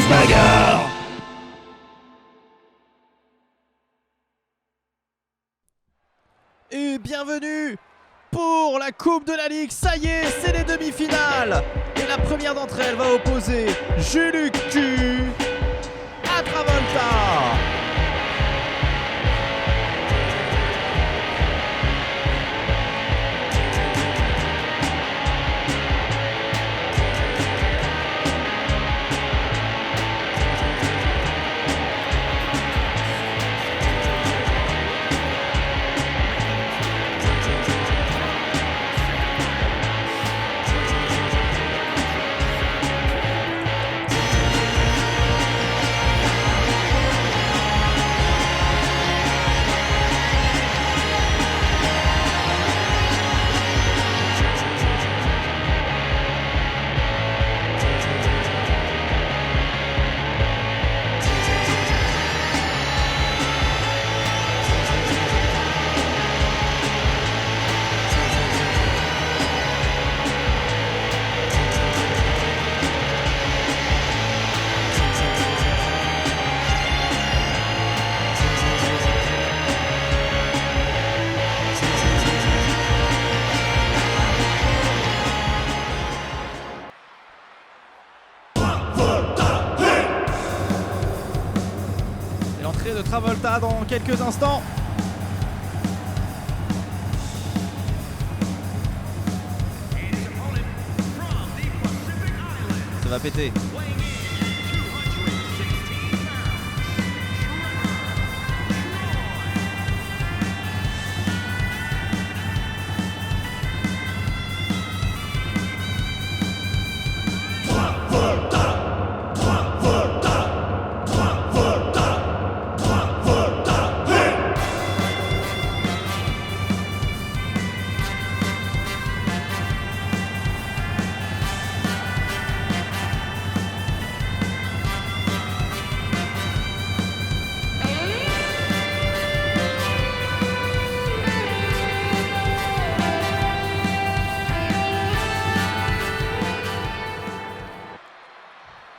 grosse bagarre. Et bienvenue pour la Coupe de la Ligue. Ça y est, c'est les demi-finales. Et la première d'entre elles va opposer Juluc Q à Travolta. De Travolta dans quelques instants. Ça va péter.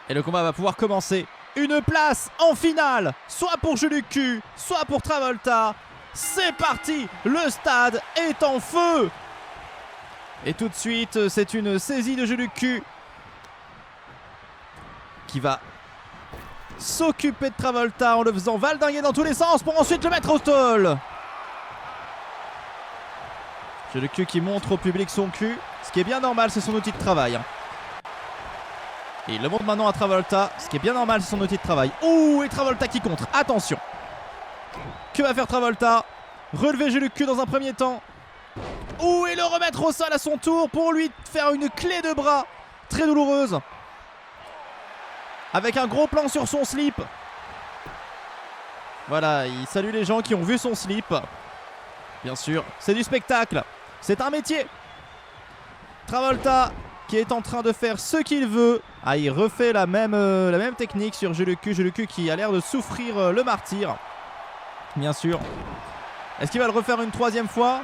Et le combat va pouvoir commencer. Une place en finale, soit pour Juluc Q, soit pour Travolta. C'est parti, le stade est en feu. Et tout de suite, c'est une saisie de Juluc Q qui va s'occuper de Travolta en le faisant valdinguer dans tous les sens pour ensuite le mettre au sol. Juluc Q qui montre au public son cul, ce qui est bien normal, c'est son outil de travail. Et il le montre maintenant à Travolta, ce qui est bien normal, c'est son outil de travail. Ouh, et Travolta qui contre, attention. Que va faire Travolta? Relever Juluc Q dans un premier temps. Ouh, et le remettre au sol à son tour pour lui faire une clé de bras très douloureuse. Avec un gros plan sur son slip. Voilà, il salue les gens qui ont vu son slip. Bien sûr, c'est du spectacle, c'est un métier. Travolta qui est en train de faire ce qu'il veut. Ah, il refait la même technique sur Juluc Q. Juluc Q qui a l'air de souffrir le martyre. Bien sûr. Est-ce qu'il va le refaire une troisième fois?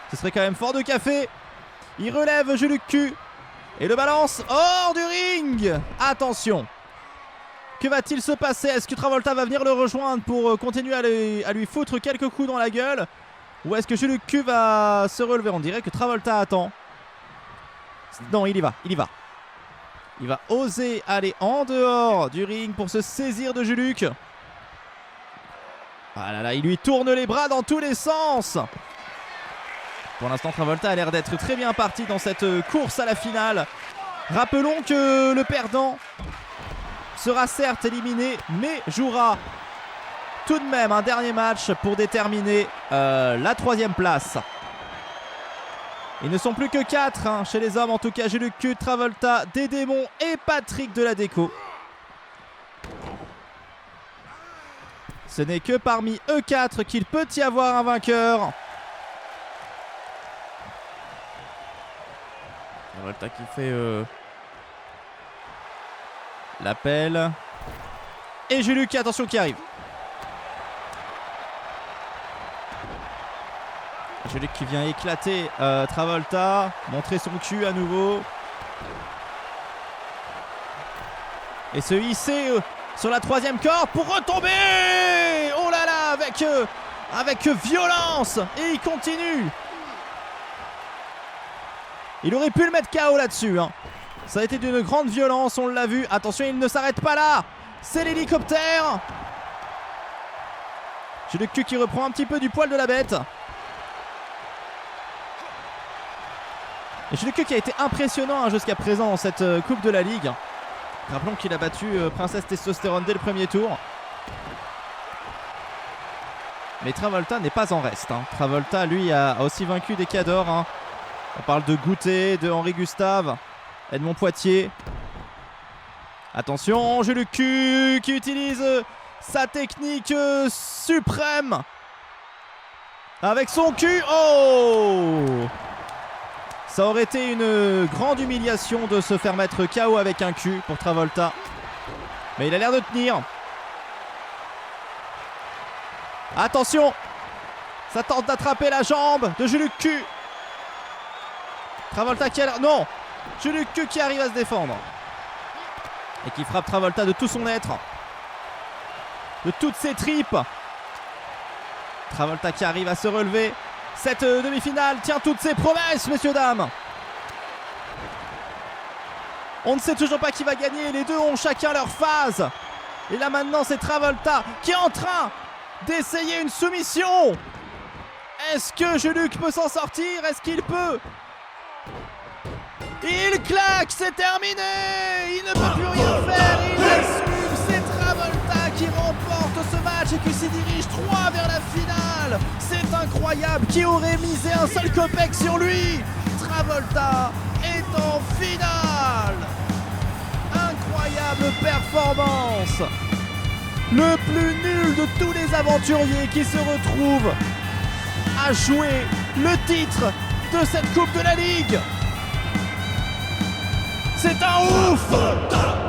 Ce serait quand même fort de café. Il relève Juluc Q et le balance hors du ring. Attention. Que va-t-il se passer? Est-ce que Travolta va venir le rejoindre pour continuer à lui foutre quelques coups dans la gueule? Ou est-ce que Juluc Q va se relever? On dirait que Travolta attend. Non, il y va. Il va oser aller en dehors du ring pour se saisir de Juluc. Ah là là, il lui tourne les bras dans tous les sens. Pour l'instant, Travolta a l'air d'être très bien parti dans cette course à la finale. Rappelons que le perdant sera certes éliminé, mais jouera tout de même un dernier match pour déterminer la troisième place. Ils ne sont plus que 4 chez les hommes, en tout cas Juluc Q, Travolta, Dédémon et Patrick de la Déco. Ce n'est que parmi eux 4 qu'il peut y avoir un vainqueur. Travolta qui fait l'appel. Et Juluc, attention, qui arrive. Juluc qui vient éclater Travolta, montrer son cul à nouveau. et se hisser sur la troisième corde pour retomber. Oh là là, avec violence, et il continue. Il aurait pu le mettre KO là-dessus, hein. Ça a été d'une grande violence, on l'a vu. Attention, il ne s'arrête pas là. C'est l'hélicoptère. J'ai le cul qui reprend un petit peu du poil de la bête. Et j'ai le cul qui a été impressionnant, hein, jusqu'à présent dans cette Coupe de la Ligue. Rappelons qu'il a battu Princesse Testostérone dès le premier tour. Mais Travolta n'est pas en reste, hein. Travolta, lui, a aussi vaincu des cadors, hein. On parle de Goutet, de Henri Gustave, Edmond Poitier. Attention, j'ai le cul qui utilise sa technique suprême. Avec son cul. Oh! Ça aurait été une grande humiliation de se faire mettre KO avec un cul pour Travolta. Mais il a l'air de tenir. Attention! Ça tente d'attraper la jambe de Jules Q. Travolta qui a... Non! Jules Q qui arrive à se défendre. Et qui frappe Travolta de tout son être. De toutes ses tripes. Travolta qui arrive à se relever. Cette demi-finale tient toutes ses promesses, messieurs, dames. On ne sait toujours pas qui va gagner. Les deux ont chacun leur phase. Et là maintenant, c'est Travolta qui est en train d'essayer une soumission. Est-ce que Juluc peut s'en sortir? Est-ce qu'il peut? Il claque, c'est terminé. Il ne peut plus rien faire. Il assume. C'est Travolta qui remporte ce match et qui s'y dirige 3 vers la finale. C'est incroyable. Qui aurait misé un seul copec sur lui? Travolta est en finale. Incroyable performance. Le plus nul de tous les aventuriers qui se retrouvent à jouer le titre de cette Coupe de la Ligue. C'est un ouf.